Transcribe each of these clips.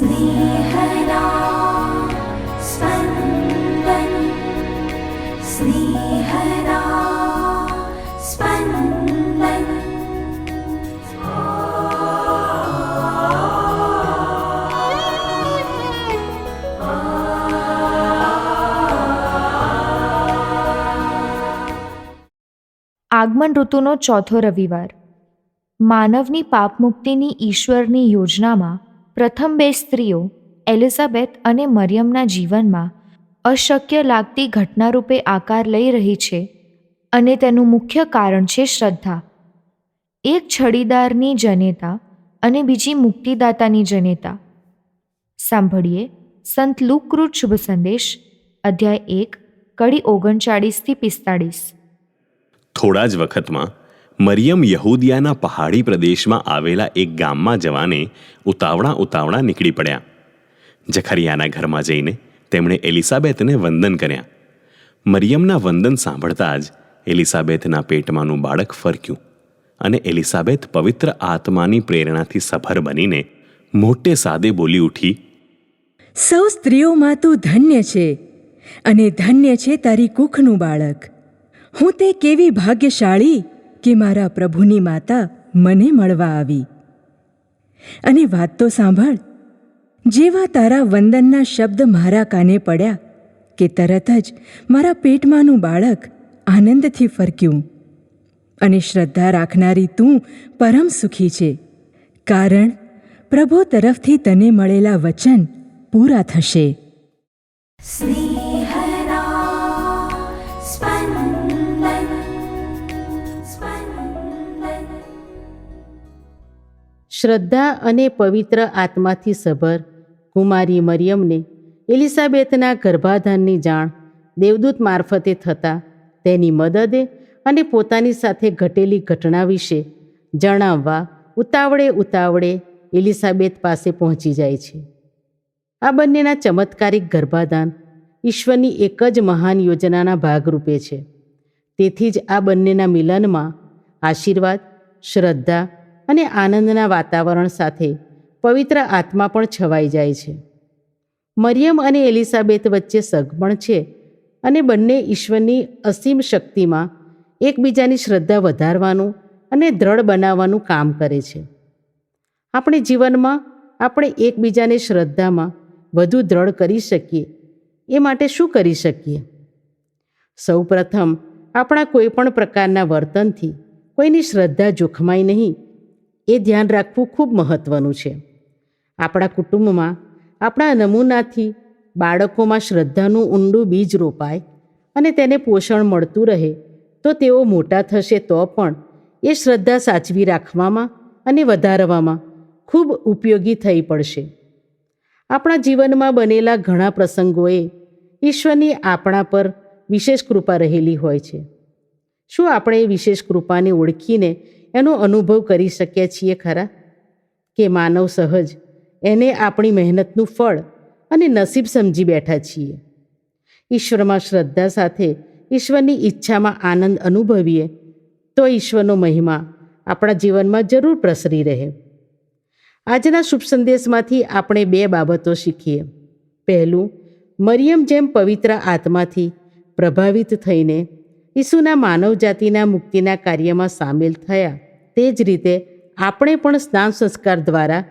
स्नेहदा स्पन्दन स्नेहदा स्पन्दन। આગમન ઋતુનો ચોથો રવિવાર. માનવની પાપમુક્તિની ઈશ્વરની યોજનામાં પ્રથમ બે સ્ત્રીઓ એલિઝાબેથ અને મરિયમના જીવનમાં અશક્ય લાગતી ઘટનારૂપે આકાર લઈ રહી છે અને તેનું મુખ્ય કારણ છે શ્રદ્ધા. એક છડીદારની જનેતા અને બીજી મુક્તિદાતાની જનેતા. સાંભળીએ સંત લુકકૃત શુભ સંદેશ, અધ્યાય 1, કડી 39-45. થોડા જ વખતમાં મરિયમ યહૂદિયાના પહાડી પ્રદેશમાં આવેલા એક ગામમાં જવાને ઉતાવળા નીકળી પડ્યા. જખરિયાના ઘરમાં જઈને તેમણે એલિસાબેથને વંદન કર્યા. મરિયમના વંદન સાંભળતા જ એલિસાબેથના પેટમાંનું બાળક ફરક્યું અને એલિસાબેથ પવિત્ર આત્માની પ્રેરણાથી સભર બનીને મોટે સાદે બોલી ઉઠી, સૌ સ્ત્રીઓમાં તું ધન્ય છે અને ધન્ય છે તારી કુખનું બાળક. હું તે કેવી ભાગ્યશાળી કે મારા પ્રભુની માતા મને મળવા આવી. અને વાત તો સાંભળ, જેવા તારા વંદનના શબ્દ મારા કાને પડ્યા કે તરત જ મારા પેટમાંનું બાળક આનંદથી ફરક્યું. અને શ્રદ્ધા રાખનારી તું પરમ સુખી છે, કારણ પ્રભુ તરફથી તને મળેલા વચન પૂરા થશે. स्नेहदा स्पन्दन स्पन्दन। શ્રદ્ધા અને પવિત્ર આત્માથી સભર કુમારી મરિયમને એલિસાબેથના ગર્ભાધાનની જાણ દેવદૂત મારફતે થતાં તેની મદદે અને પોતાની સાથે ઘટેલી ઘટના વિશે જણાવવા ઉતાવળે એલિસાબેથ પાસે પહોંચી જાય છે. આ બંનેના ચમત્કારિક ગર્ભાધાન ઈશ્વરની એક જ મહાન યોજનાના ભાગરૂપે છે. તેથી જ આ બંનેના મિલનમાં આશીર્વાદ, શ્રદ્ધા અને આનંદના વાતાવરણ સાથે પવિત્ર આત્મા પણ છવાઈ જાય છે. મરિયમ અને એલિસાબેથ વચ્ચે સગપણ છે અને બંને ઈશ્વરની અસીમ શક્તિમાં એકબીજાની શ્રદ્ધા વધારવાનું અને દ્રઢ બનાવવાનું કામ કરે છે. આપણે જીવનમાં આપણે એકબીજાને શ્રદ્ધામાં વધુ દ્રઢ કરી શકીએ એ માટે શું કરી શકીએ? સૌ પ્રથમ આપણા કોઈ પણ પ્રકારના વર્તનથી કોઈની શ્રદ્ધા જોખમાય નહીં એ ધ્યાન રાખવું ખૂબ મહત્ત્વનું છે. આપણા કુટુંબમાં આપણા નમૂનાથી બાળકોમાં શ્રદ્ધાનું ઊંડું બીજ રોપાય અને તેને પોષણ મળતું રહે તો તેઓ મોટા થશે તો પણ એ શ્રદ્ધા સાચવી રાખવામાં અને વધારવામાં ખૂબ ઉપયોગી થઈ પડશે. આપણા જીવનમાં બનેલા ઘણા પ્રસંગોએ ઈશ્વરની આપણા પર વિશેષ કૃપા રહેલી હોય છે. શું આપણે એ વિશેષ કૃપાને ઓળખીને એનો અનુભવ કરી શકીએ છીએ ખરા? કે માનવ સહજ એને આપણી મહેનતનું ફળ અને નસીબ સમજી બેઠા છીએ? ઈશ્વરમાં શ્રદ્ધા સાથે ઈશ્વરની ઈચ્છામાં આનંદ અનુભવીએ તો ઈશ્વરનો મહિમા આપણા જીવનમાં જરૂર પ્રસરી રહે. આજના શુભ સંદેશમાંથી આપણે 2 બાબતો શીખીએ. પહેલું, મરિયમ જેમ પવિત્ર આત્માથી પ્રભાવિત થઈને ઈસુના માનવજાતિના મુક્તિના કાર્યમાં સામેલ થયા, તે જ રીતે આપણે પણ સ્નાન સંસ્કાર દ્વારા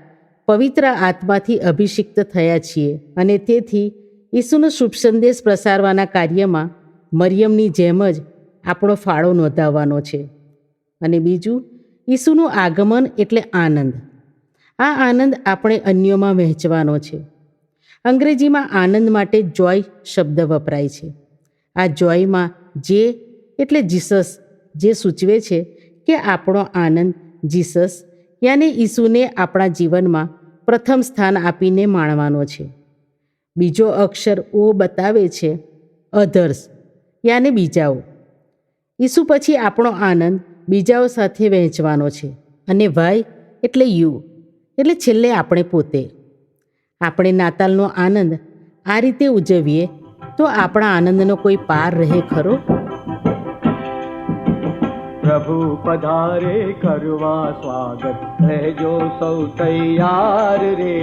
પવિત્ર આત્માથી અભિષિક્ત થયા છીએ અને તેથી ઈસુનો શુભ સંદેશ પ્રસારવાના કાર્યમાં મરિયમની જેમ જ આપણો ફાળો નોંધાવવાનો છે. અને બીજું, ઈસુનું આગમન એટલે આનંદ. આ આનંદ આપણે અન્યોમાં વહેંચવાનો છે. અંગ્રેજીમાં આનંદ માટે જોય શબ્દ વપરાય છે. આ જોયમાં જે એટલે જીસસ, જે સૂચવે છે કે આપણો આનંદ જીસસ યાને ઈસુને આપણા જીવનમાં પ્રથમ સ્થાન આપીને માણવાનો છે. બીજો અક્ષર ઓ બતાવે છે અધર્સ યાને બીજાઓ. ઈસુ પછી આપણો આનંદ બીજાઓ સાથે વહેંચવાનો છે. અને વાય એટલે યુ એટલે છેલ્લે આપણે પોતે. આપણે નાતાલનો આનંદ આ રીતે ઉજવીએ તો આપણા આનંદનો કોઈ પાર રહે ખરો? પ્રભુ પધારે કરવા સ્વાગત, રહેજો સૌ તૈયાર રે.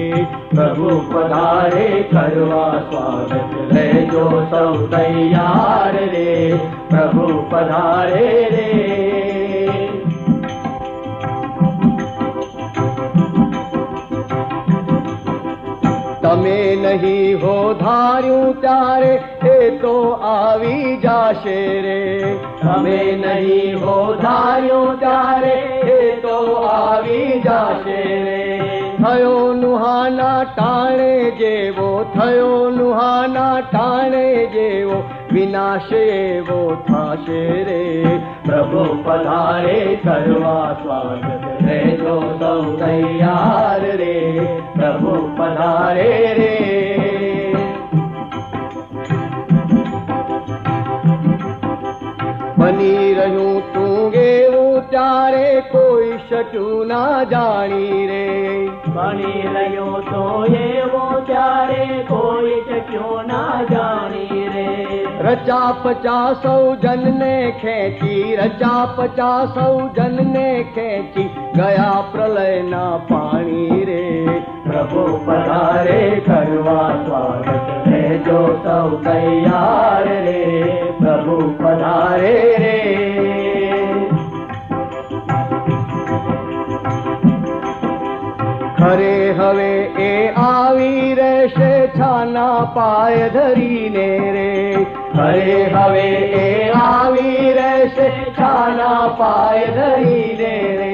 પ્રભુ પધારે કરવા સ્વાગત, રહેજો સૌ તૈયાર રે. પ્રભુ પધારે રે. તમે નહીં હો ધાર્યું ત્યારે એ તો આવી જાશે રે. તમે નહીં હો ધાર્યું ત્યારે એ તો આવી જાશે રે. થયો નુહાના ટાણે જેવો, થયો નુહાના ટાણે જેવો, વિનાશ એવો થાશે રે. પ્રભુ પધારે કરવા સ્વાગત, રહેજો સૌ તૈયાર રે. પ્રભુ પધારે રે. બની રહ્યું તું એવું ત્યારે કોઈ શક્યું ના જાણી રે. બની રહ્યો તો એવો ત્યારે કોઈ શક્યું ના જાણી રે. રચા પચા સૌ જનને ખેંચી, રચા પચા સૌ જનને ખેંચી, ગયા પ્રલયના પાણી રે. પ્રભુ પધારે કરવા સ્વાગત, રહેજો સૌ તૈયાર રે. પ્રભુ પધારે રે. ખરે હવે એ આવી રહેશે છાના પાય ધરીને રે. ખરે હવે એ આવી રહેશે છાના પાય ધરીને રે.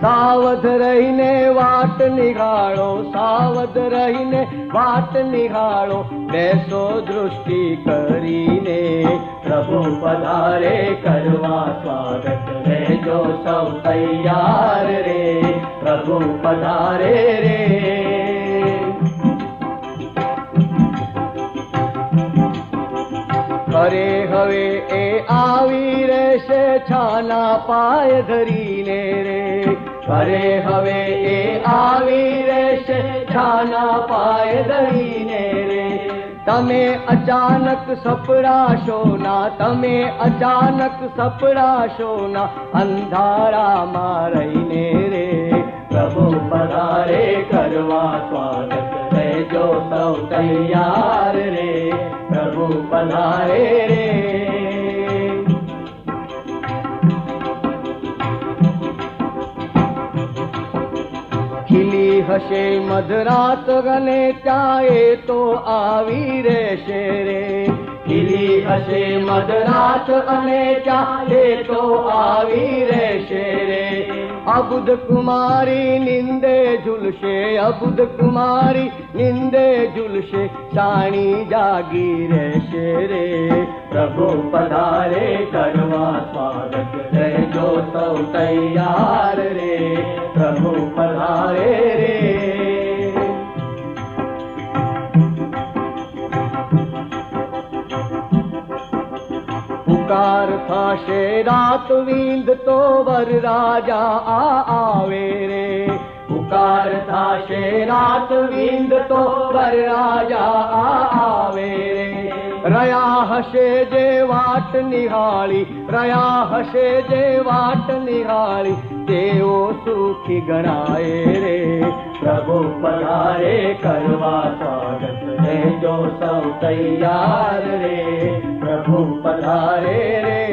સાવધ રહીને વાટ નિહાળો, સાવધ રહીને વાટ નિહાળો, બેસો દૃષ્ટિ કરીને. પ્રભુ પધારે કરવા સ્વાગત, રહેજો સૌ તૈયાર રે. પ્રભુ પધારે રે. ખરે હવે એ આવી રહેશે છાના પાય ધરીને રે. ખરે હવે એ આવી રહેશે છાના પાય ધરીને રે. તમે અચાનક સપડાશો ના, તમે અચાનક સપડાશો ના, અંધારામાં રહીને રે. પ્રભુ પધારે કરવા સ્વાગત, રહેજો સૌ તૈયાર રે. પ્રભુ પધારે રે. ખીલી હશે મધરાત અને ચાએ તો આવી રહેશે રે. ખીલી હશે મધરાત અને ચાએ તો આવી રહેશે રે. અબુધ કુમારી નિંદે ઝૂલશે, અબુધ કુમારી નિંદે ઝૂલશે, જાણી જાગી રહેશે રે. પ્રભુ પધારે કરવા સ્વાગત, રહેજો સૌ તૈયાર રે. પ્રભુ પધારે રે. પુકાર થશે રાત વિંદ તો વરરાજા આવે રે. પુકાર થશે રાત વિંદ તો વરરાજા આવે રે. રહ્યા હશે જે વાટ નિહાળી, રહ્યા હશે જે વાટ નિહાળી, તેઓ સુખી ગણાય રે. પ્રભુ પધારે કરવા સ્વાગત, રહેજો સૌ તૈયાર રે. પ્રભુ પધારે રે.